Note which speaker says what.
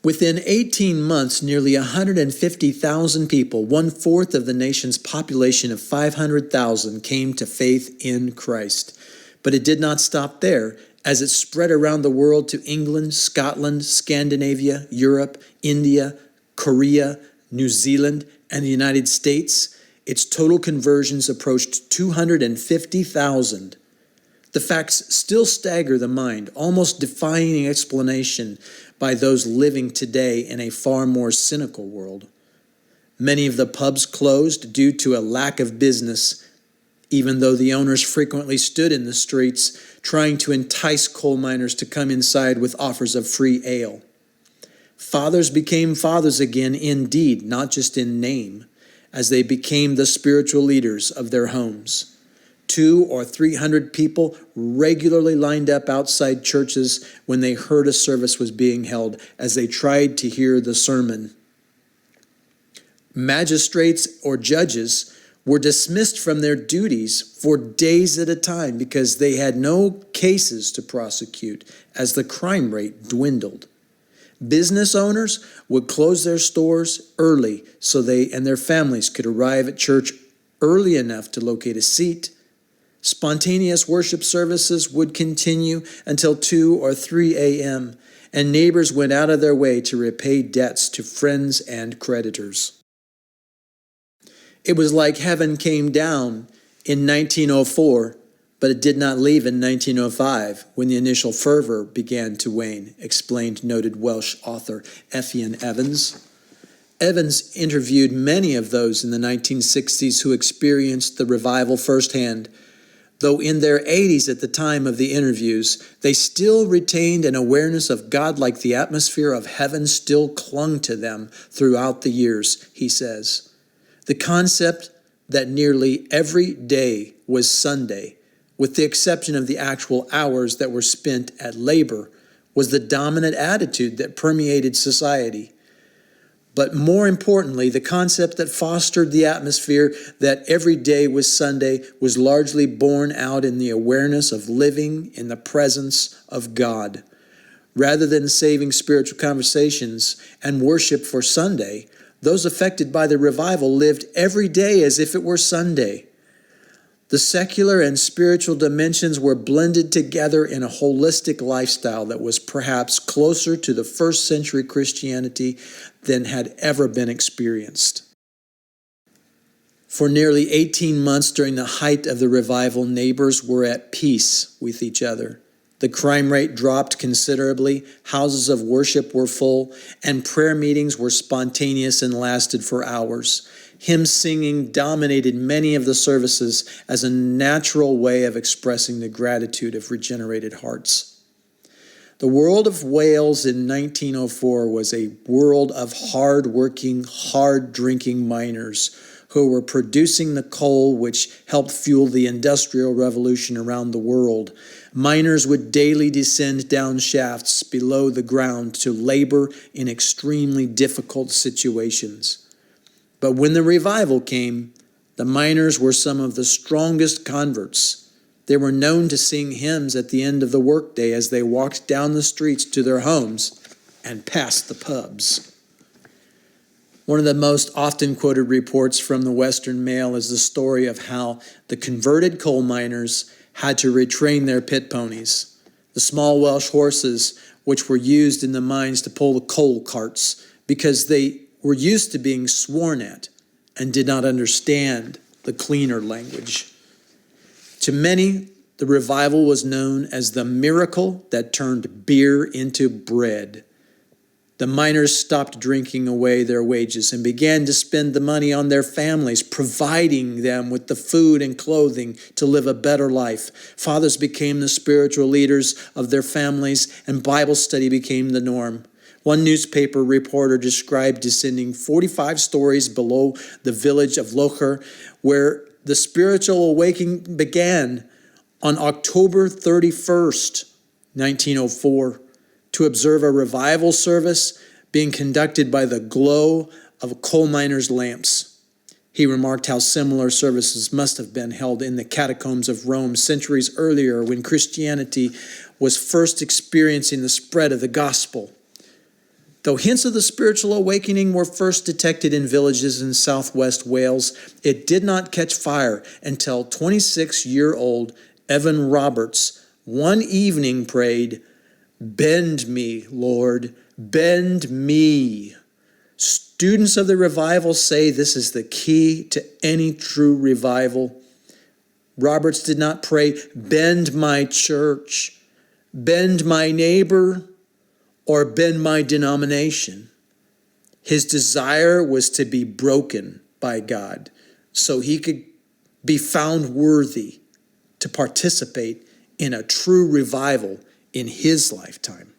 Speaker 1: Within 18 months, nearly 150,000 people, one-fourth of the nation's population of 500,000, came to faith in Christ. But it did not stop there. As it spread around the world to England, Scotland, Scandinavia, Europe, India, Korea, New Zealand, and the United States, its total conversions approached 250,000. The facts still stagger the mind, almost defying explanation by those living today in a far more cynical world. Many of the pubs closed due to a lack of business, even though the owners frequently stood in the streets trying to entice coal miners to come inside with offers of free ale. Fathers became fathers again in deed, not just in name, as they became the spiritual leaders of their homes. 200 or 300 people regularly lined up outside churches when they heard a service was being held, as they tried to hear the sermon. Magistrates or judges were dismissed from their duties for days at a time because they had no cases to prosecute, as the crime rate dwindled. Business owners would close their stores early so they and their families could arrive at church early enough to locate a seat. Spontaneous worship services would continue until 2 or 3 a.m., and neighbors went out of their way to repay debts to friends and creditors. It was like heaven came down in 1904, but it did not leave in 1905 when the initial fervor began to wane, explained noted Welsh author Effian Evans. Evans interviewed many of those in the 1960s who experienced the revival firsthand. Though in their 80s at the time of the interviews, they still retained an awareness of God like the atmosphere of heaven still clung to them throughout the years, he says. The concept that nearly every day was Sunday, with the exception of the actual hours that were spent at labor, was the dominant attitude that permeated society. But more importantly, the concept that fostered the atmosphere that every day was Sunday was largely born out in the awareness of living in the presence of God. Rather than saving spiritual conversations and worship for Sunday, those affected by the revival lived every day as if it were Sunday. The secular and spiritual dimensions were blended together in a holistic lifestyle that was perhaps closer to the first century Christianity than had ever been experienced. For nearly 18 months during the height of the revival, neighbors were at peace with each other. The crime rate dropped considerably, houses of worship were full, and prayer meetings were spontaneous and lasted for hours. Hymn singing dominated many of the services as a natural way of expressing the gratitude of regenerated hearts. The world of Wales in 1904 was a world of hard-working, hard-drinking miners who were producing the coal which helped fuel the Industrial Revolution around the world. Miners would daily descend down shafts below the ground to labor in extremely difficult situations. But when the revival came, the miners were some of the strongest converts. They were known to sing hymns at the end of the workday as they walked down the streets to their homes and past the pubs. One of the most often quoted reports from the Western Mail is the story of how the converted coal miners had to retrain their pit ponies, the small Welsh horses which were used in the mines to pull the coal carts, because they were used to being sworn at and did not understand the cleaner language. To many, the revival was known as the miracle that turned beer into bread. The miners stopped drinking away their wages and began to spend the money on their families, providing them with the food and clothing to live a better life. Fathers became the spiritual leaders of their families, and Bible study became the norm. One newspaper reporter described descending 45 stories below the village of Locher, where the spiritual awakening began on October 31st, 1904, to observe a revival service being conducted by the glow of coal miners' lamps. He remarked how similar services must have been held in the catacombs of Rome centuries earlier, when Christianity was first experiencing the spread of the gospel. Though hints of the spiritual awakening were first detected in villages in southwest Wales, it did not catch fire until 26-year-old Evan Roberts one evening prayed, "Bend me, Lord, bend me." Students of the revival say this is the key to any true revival. Roberts did not pray, "Bend my church, bend my neighbor, or bend my denomination." His desire was to be broken by God so he could be found worthy to participate in a true revival in his lifetime.